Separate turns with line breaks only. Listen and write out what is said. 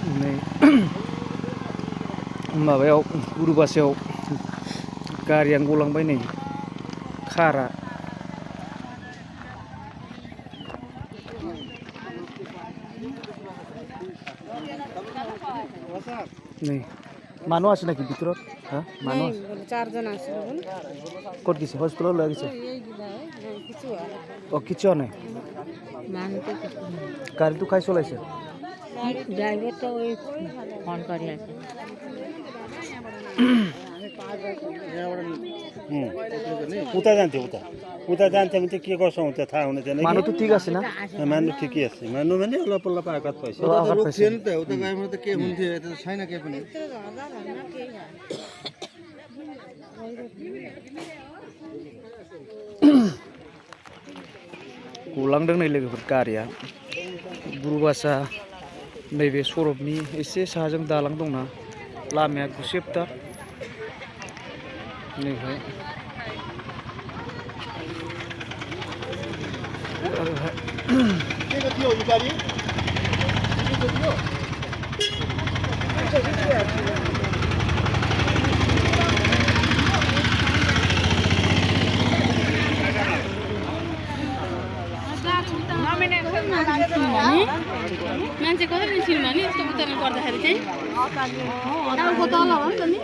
नै माबायाव गुरुबासायाव गारियानो गलांबाय नै खारा नै মানুহ আছে নাকি ভিতৰত হা মানুহ
চারজন আছে
ক'ত গৈছে হস্পিটেলত লৈ গৈছে কিছু নাই গাড়ীটো খাই চলাইছে
ড্রাইভারটা ওই ফোন করে আছে
उता जान्थ्यो उता जान्थ्यो भने चाहिँ के गर्छ हुन्छ थाहा हुने थिएन
মানুহ তো ঠিক আছে না
मान्नु ठिकै আছে मान्नु भने अल्लाह आघात पाइछ
थिएन त उता गएमा त के हुन्थ्यो यता त छैन के पनि
गलांदों नै लोगोफोर गारिया गुरुबासा नैबे सरबनि एसे साहाजों दालां दंना लामाया गुसेबथार नैहाय
मान्छे कतै निस्किनु भने यस्तो उतामा पर्दाखेरि चाहिँ टाउको तल हो नि त नि